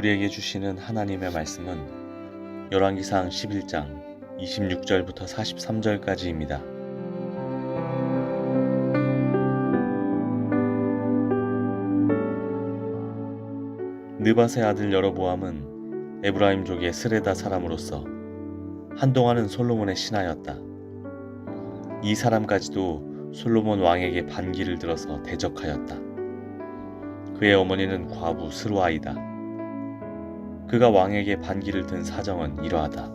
우리에게 주시는 하나님의 말씀은 열왕기상 11장 26절부터 43절까지입니다. 느밧의 아들 여로보암은 에브라임족의 스레다 사람으로서 한동안은 솔로몬의 신하였다. 이 사람까지도 솔로몬 왕에게 반기를 들어서 대적하였다. 그의 어머니는 과부 스루아이다. 그가 왕에게 반기를 든 사정은 이러하다.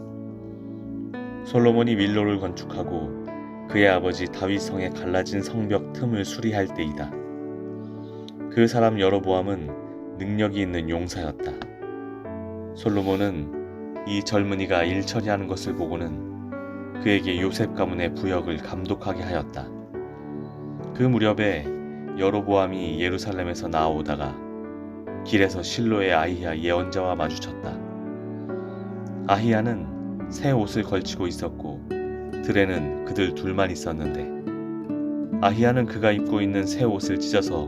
솔로몬이 밀로를 건축하고 그의 아버지 다윗 성에 갈라진 성벽 틈을 수리할 때이다. 그 사람 여로보암은 능력이 있는 용사였다. 솔로몬은 이 젊은이가 일 처리하는 것을 보고는 그에게 요셉 가문의 부역을 감독하게 하였다. 그 무렵에 여로보암이 예루살렘에서 나아오다가 길에서 실로의 아히야 예언자와 마주쳤다. 아히야는 새 옷을 걸치고 있었고 들에는 그들 둘만 있었는데 아히야는 그가 입고 있는 새 옷을 찢어서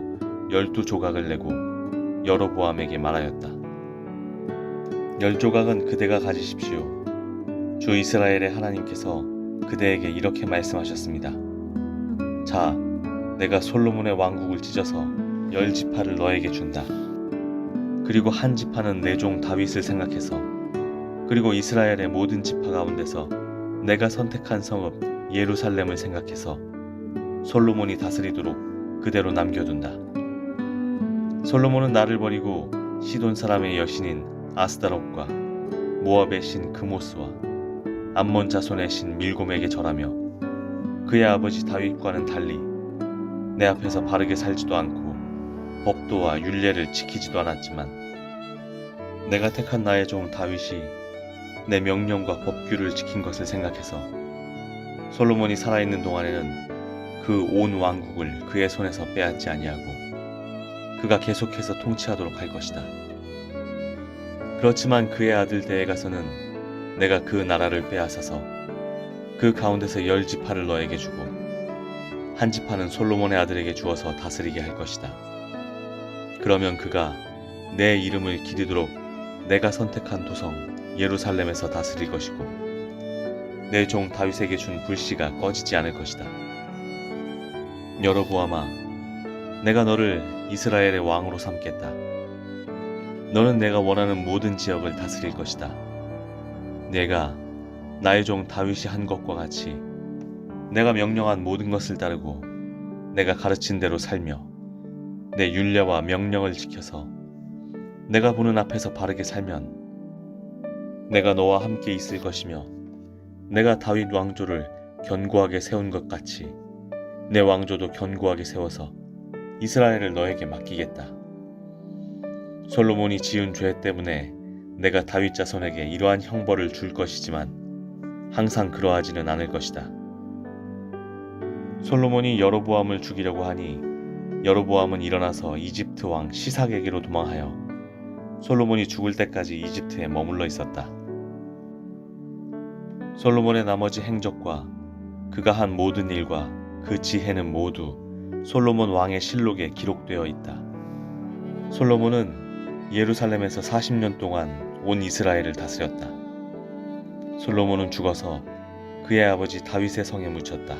12조각을 내고 여로보암에게 말하였다. 10조각은 그대가 가지십시오. 주 이스라엘의 하나님께서 그대에게 이렇게 말씀하셨습니다. 자, 내가 솔로몬의 왕국을 찢어서 10지파를 너에게 준다. 그리고 한 지파는 내 종 다윗을 생각해서 그리고 이스라엘의 모든 지파 가운데서 내가 선택한 성읍 예루살렘을 생각해서 솔로몬이 다스리도록 그대로 남겨둔다. 솔로몬은 나를 버리고 시돈 사람의 여신인 아스다롯과 모압의 신 그모스와 암몬 자손의 신 밀곰에게 절하며 그의 아버지 다윗과는 달리 내 앞에서 바르게 살지도 않고 법도와 율례를 지키지도 않았지만 내가 택한 나의 종 다윗이 내 명령과 법규를 지킨 것을 생각해서 솔로몬이 살아있는 동안에는 그 온 왕국을 그의 손에서 빼앗지 아니하고 그가 계속해서 통치하도록 할 것이다. 그렇지만 그의 아들 대에 가서는 내가 그 나라를 빼앗아서 그 가운데서 10지파를 너에게 주고 한 지파는 솔로몬의 아들에게 주어서 다스리게 할 것이다. 그러면 그가 내 이름을 기리도록 내가 선택한 도성 예루살렘에서 다스릴 것이고 내 종 다윗에게 준 불씨가 꺼지지 않을 것이다. 여로보암아, 내가 너를 이스라엘의 왕으로 삼겠다. 너는 내가 원하는 모든 지역을 다스릴 것이다. 내가 나의 종 다윗이 한 것과 같이 내가 명령한 모든 것을 따르고 내가 가르친 대로 살며 내 율례와 명령을 지켜서 내가 보는 앞에서 바르게 살면 내가 너와 함께 있을 것이며 내가 다윗 왕조를 견고하게 세운 것 같이 내 왕조도 견고하게 세워서 이스라엘을 너에게 맡기겠다. 솔로몬이 지은 죄 때문에 내가 다윗 자손에게 이러한 형벌을 줄 것이지만 항상 그러하지는 않을 것이다. 솔로몬이 여로보암을 죽이려고 하니 여로보암은 일어나서 이집트 왕 시삭에게로 도망하여 솔로몬이 죽을 때까지 이집트에 머물러 있었다. 솔로몬의 나머지 행적과 그가 한 모든 일과 그 지혜는 모두 솔로몬 왕의 실록에 기록되어 있다. 솔로몬은 예루살렘에서 40년 동안 온 이스라엘을 다스렸다. 솔로몬은 죽어서 그의 아버지 다윗의 성에 묻혔다.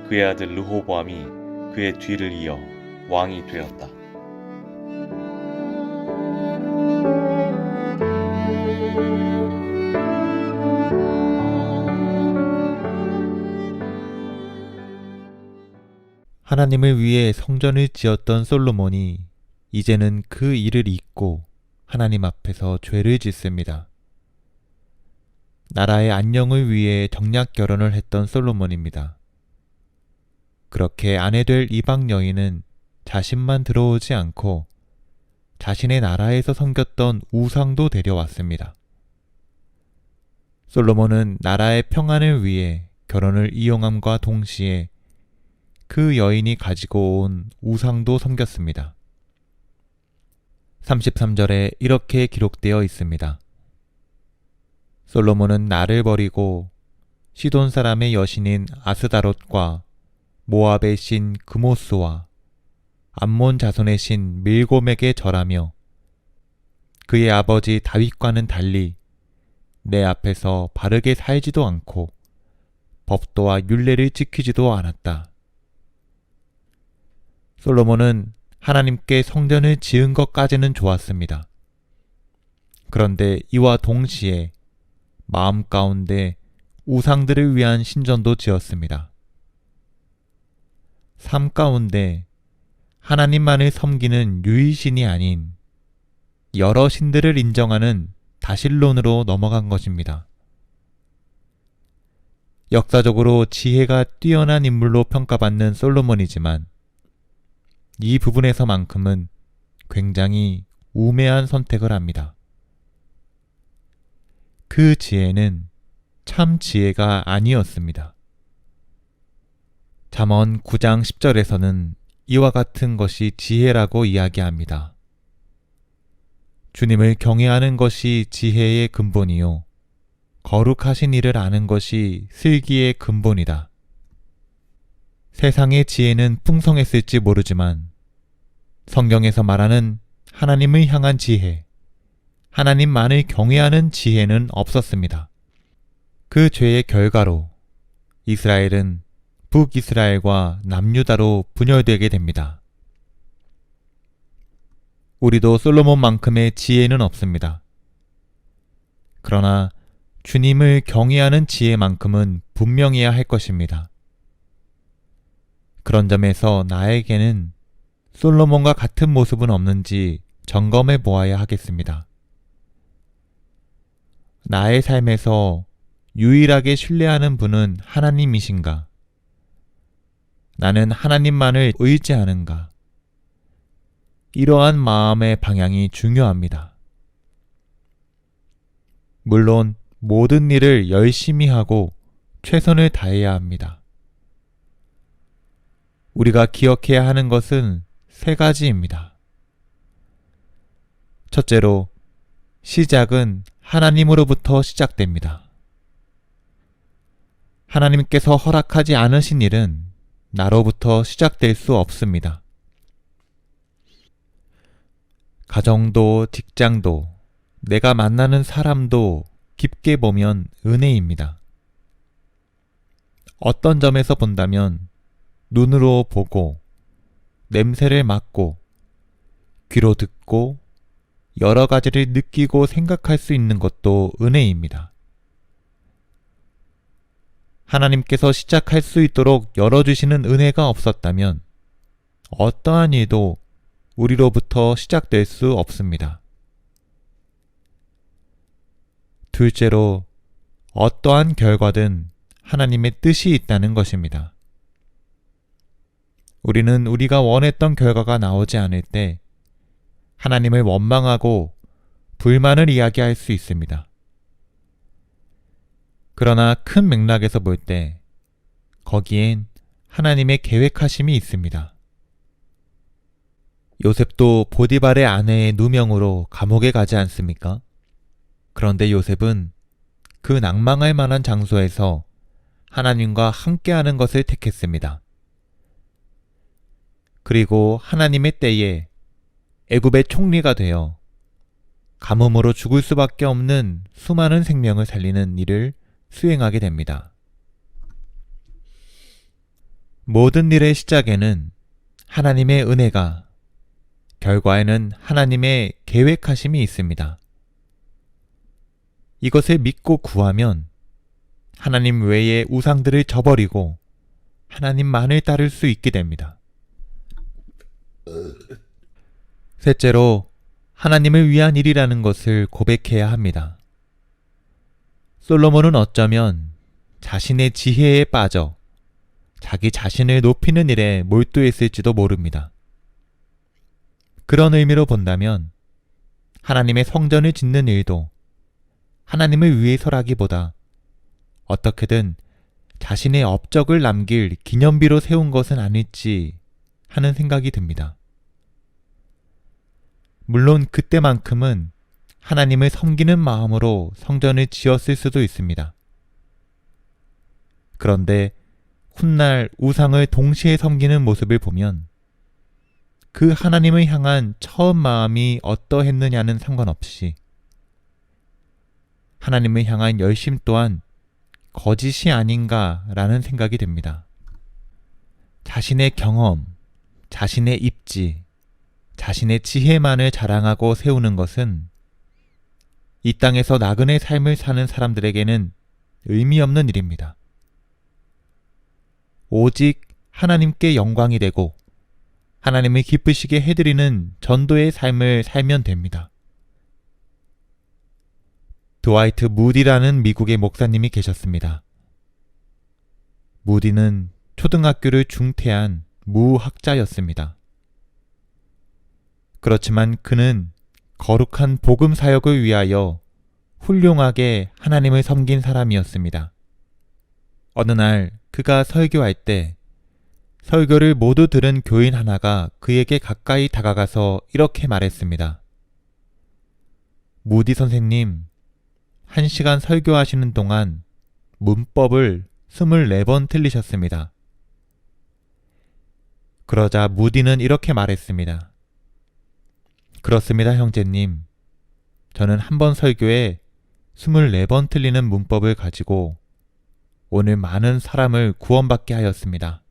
그의 아들 르호보암이 그의 뒤를 이어 왕이 되었다. 하나님을 위해 성전을 지었던 솔로몬이 이제는 그 일을 잊고 하나님 앞에서 죄를 짓습니다. 나라의 안녕을 위해 정략 결혼을 했던 솔로몬입니다. 그렇게 아내 될 이방 여인은 자신만 들어오지 않고 자신의 나라에서 섬겼던 우상도 데려왔습니다. 솔로몬은 나라의 평안을 위해 결혼을 이용함과 동시에 그 여인이 가지고 온 우상도 섬겼습니다. 33절에 이렇게 기록되어 있습니다. 솔로몬은 나를 버리고 시돈 사람의 여신인 아스다롯과 모압의 신 그모스와 암몬 자손의 신 밀곰에게 절하며 그의 아버지 다윗과는 달리 내 앞에서 바르게 살지도 않고 법도와 율례를 지키지도 않았다. 솔로몬은 하나님께 성전을 지은 것까지는 좋았습니다. 그런데 이와 동시에 마음 가운데 우상들을 위한 신전도 지었습니다. 삶 가운데 하나님만을 섬기는 유일신이 아닌 여러 신들을 인정하는 다실론으로 넘어간 것입니다. 역사적으로 지혜가 뛰어난 인물로 평가받는 솔로몬이지만 이 부분에서만큼은 굉장히 우매한 선택을 합니다. 그 지혜는 참 지혜가 아니었습니다. 잠언 9장 10절에서는 이와 같은 것이 지혜라고 이야기합니다. 주님을 경외하는 것이 지혜의 근본이요 거룩하신 이를 아는 것이 슬기의 근본이다. 세상의 지혜는 풍성했을지 모르지만 성경에서 말하는 하나님을 향한 지혜, 하나님만을 경외하는 지혜는 없었습니다. 그 죄의 결과로 이스라엘은 북이스라엘과 남유다로 분열되게 됩니다. 우리도 솔로몬만큼의 지혜는 없습니다. 그러나 주님을 경외하는 지혜만큼은 분명해야 할 것입니다. 그런 점에서 나에게는 솔로몬과 같은 모습은 없는지 점검해 보아야 하겠습니다. 나의 삶에서 유일하게 신뢰하는 분은 하나님이신가? 나는 하나님만을 의지하는가? 이러한 마음의 방향이 중요합니다. 물론 모든 일을 열심히 하고 최선을 다해야 합니다. 우리가 기억해야 하는 것은 세 가지입니다. 첫째로, 시작은 하나님으로부터 시작됩니다. 하나님께서 허락하지 않으신 일은 나로부터 시작될 수 없습니다. 가정도 직장도 내가 만나는 사람도 깊게 보면 은혜입니다. 어떤 점에서 본다면 눈으로 보고 냄새를 맡고 귀로 듣고 여러 가지를 느끼고 생각할 수 있는 것도 은혜입니다. 하나님께서 시작할 수 있도록 열어주시는 은혜가 없었다면 어떠한 일도 우리로부터 시작될 수 없습니다. 둘째로, 어떠한 결과든 하나님의 뜻이 있다는 것입니다. 우리는 우리가 원했던 결과가 나오지 않을 때 하나님을 원망하고 불만을 이야기할 수 있습니다. 그러나 큰 맥락에서 볼 때 거기엔 하나님의 계획하심이 있습니다. 요셉도 보디발의 아내의 누명으로 감옥에 가지 않습니까? 그런데 요셉은 그 낭망할 만한 장소에서 하나님과 함께하는 것을 택했습니다. 그리고 하나님의 때에 애굽의 총리가 되어 가뭄으로 죽을 수밖에 없는 수많은 생명을 살리는 일을 수행하게 됩니다. 모든 일의 시작에는 하나님의 은혜가, 결과에는 하나님의 계획하심이 있습니다. 이것을 믿고 구하면 하나님 외의 우상들을 저버리고 하나님만을 따를 수 있게 됩니다. 셋째로, 하나님을 위한 일이라는 것을 고백해야 합니다. 솔로몬은 어쩌면 자신의 지혜에 빠져 자기 자신을 높이는 일에 몰두했을지도 모릅니다. 그런 의미로 본다면 하나님의 성전을 짓는 일도 하나님을 위해서라기보다 어떻게든 자신의 업적을 남길 기념비로 세운 것은 아닐지 하는 생각이 듭니다. 물론 그때만큼은 하나님을 섬기는 마음으로 성전을 지었을 수도 있습니다. 그런데 훗날 우상을 동시에 섬기는 모습을 보면 그 하나님을 향한 처음 마음이 어떠했느냐는 상관없이 하나님을 향한 열심 또한 거짓이 아닌가라는 생각이 듭니다. 자신의 경험, 자신의 입지, 자신의 지혜만을 자랑하고 세우는 것은 이 땅에서 나그네 삶을 사는 사람들에게는 의미 없는 일입니다. 오직 하나님께 영광이 되고 하나님을 기쁘시게 해드리는 전도의 삶을 살면 됩니다. 드와이트 무디라는 미국의 목사님이 계셨습니다. 무디는 초등학교를 중퇴한 무학자였습니다. 그렇지만 그는 거룩한 복음 사역을 위하여 훌륭하게 하나님을 섬긴 사람이었습니다. 어느 날 그가 설교할 때 설교를 모두 들은 교인 하나가 그에게 가까이 다가가서 이렇게 말했습니다. 무디 선생님, 1시간 설교하시는 동안 문법을 24번 틀리셨습니다. 그러자 무디는 이렇게 말했습니다. 그렇습니다, 형제님. 저는 한 번 설교에 24번 틀리는 문법을 가지고 오늘 많은 사람을 구원받게 하였습니다.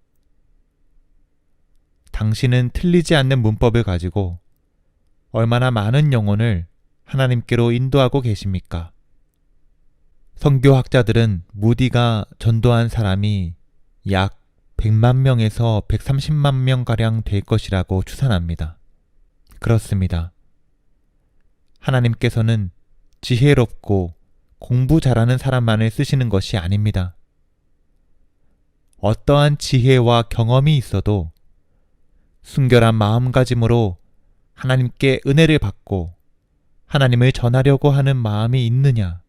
당신은 틀리지 않는 문법을 가지고 얼마나 많은 영혼을 하나님께로 인도하고 계십니까? 선교학자들은 무디가 전도한 사람이 약 100만 명에서 130만 명가량 될 것이라고 추산합니다. 그렇습니다. 하나님께서는 지혜롭고 공부 잘하는 사람만을 쓰시는 것이 아닙니다. 어떠한 지혜와 경험이 있어도 순결한 마음가짐으로 하나님께 은혜를 받고 하나님을 전하려고 하는 마음이 있느냐,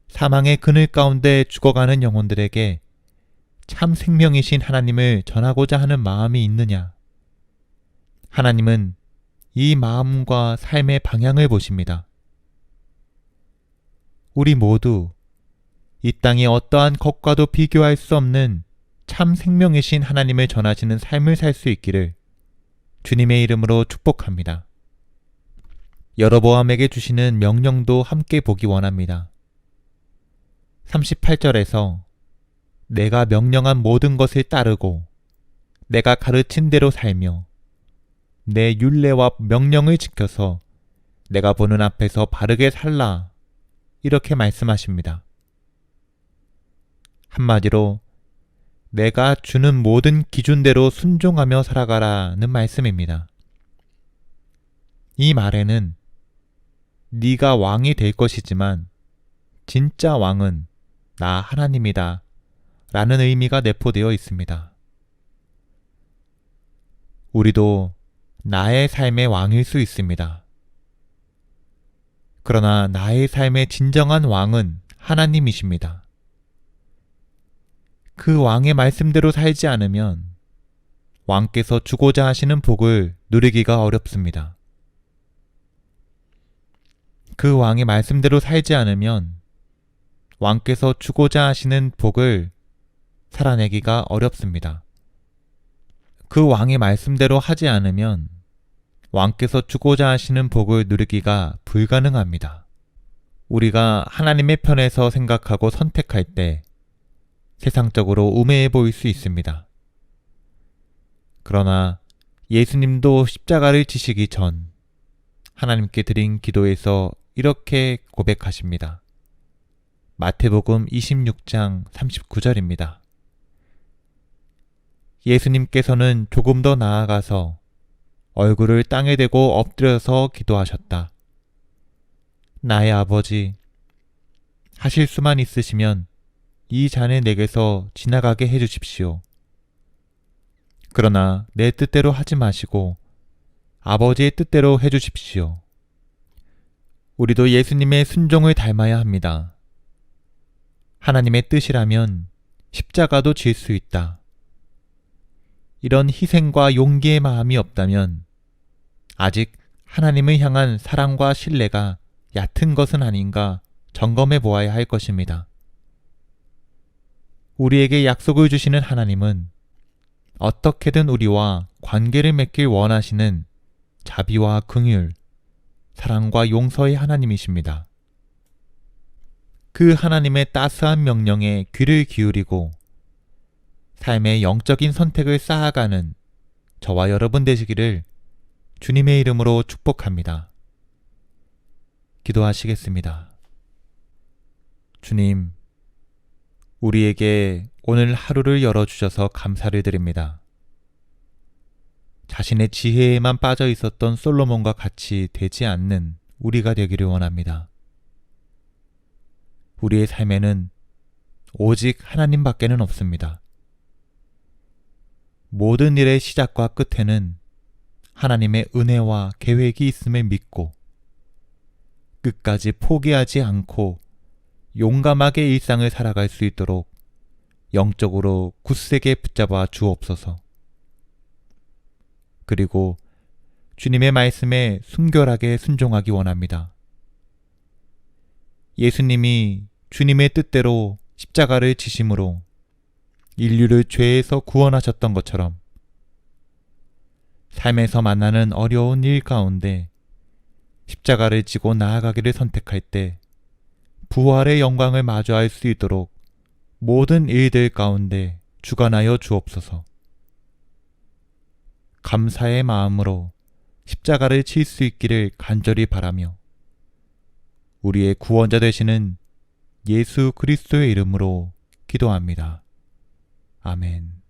사망의 그늘 가운데 죽어가는 영혼들에게 참 생명이신 하나님을 전하고자 하는 마음이 있느냐, 하나님은 이 마음과 삶의 방향을 보십니다. 우리 모두 이 땅의 어떠한 것과도 비교할 수 없는 참 생명이신 하나님을 전하시는 삶을 살 수 있기를 주님의 이름으로 축복합니다. 여로보암에게 주시는 명령도 함께 보기 원합니다. 38절에서 내가 명령한 모든 것을 따르고 내가 가르친 대로 살며 내 율례와 명령을 지켜서 내가 보는 앞에서 바르게 살라, 이렇게 말씀하십니다. 한마디로 내가 주는 모든 기준대로 순종하며 살아가라는 말씀입니다. 이 말에는 네가 왕이 될 것이지만 진짜 왕은 나 하나님이다 라는 의미가 내포되어 있습니다. 우리도 나의 삶의 왕일 수 있습니다. 그러나 나의 삶의 진정한 왕은 하나님이십니다. 그 왕의 말씀대로 살지 않으면 왕께서 주고자 하시는 복을 누리기가 어렵습니다. 그 왕의 말씀대로 살지 않으면 왕께서 주고자 하시는 복을 살아내기가 어렵습니다. 그 왕의 말씀대로 하지 않으면 왕께서 주고자 하시는 복을 누리기가 불가능합니다. 우리가 하나님의 편에서 생각하고 선택할 때 세상적으로 우매해 보일 수 있습니다. 그러나 예수님도 십자가를 지시기 전 하나님께 드린 기도에서 이렇게 고백하십니다. 마태복음 26장 39절입니다. 예수님께서는 조금 더 나아가서 얼굴을 땅에 대고 엎드려서 기도하셨다. 나의 아버지, 하실 수만 있으시면 이 잔을 내게서 지나가게 해주십시오. 그러나 내 뜻대로 하지 마시고 아버지의 뜻대로 해주십시오. 우리도 예수님의 순종을 닮아야 합니다. 하나님의 뜻이라면 십자가도 질 수 있다. 이런 희생과 용기의 마음이 없다면 아직 하나님을 향한 사랑과 신뢰가 얕은 것은 아닌가 점검해 보아야 할 것입니다. 우리에게 약속을 주시는 하나님은 어떻게든 우리와 관계를 맺길 원하시는 자비와 긍휼, 사랑과 용서의 하나님이십니다. 그 하나님의 따스한 명령에 귀를 기울이고 삶의 영적인 선택을 쌓아가는 저와 여러분 되시기를 주님의 이름으로 축복합니다. 기도하시겠습니다. 주님, 우리에게 오늘 하루를 열어주셔서 감사를 드립니다. 자신의 지혜에만 빠져 있었던 솔로몬과 같이 되지 않는 우리가 되기를 원합니다. 우리의 삶에는 오직 하나님밖에는 없습니다. 모든 일의 시작과 끝에는 하나님의 은혜와 계획이 있음을 믿고 끝까지 포기하지 않고 용감하게 일상을 살아갈 수 있도록 영적으로 굳세게 붙잡아 주옵소서. 그리고 주님의 말씀에 순결하게 순종하기 원합니다. 예수님이 주님의 뜻대로 십자가를 지심으로 인류를 죄에서 구원하셨던 것처럼 삶에서 만나는 어려운 일 가운데 십자가를 지고 나아가기를 선택할 때 부활의 영광을 마주할 수 있도록 모든 일들 가운데 주관하여 주옵소서. 감사의 마음으로 십자가를 칠 수 있기를 간절히 바라며 우리의 구원자 되시는 예수 그리스도의 이름으로 기도합니다. 아멘.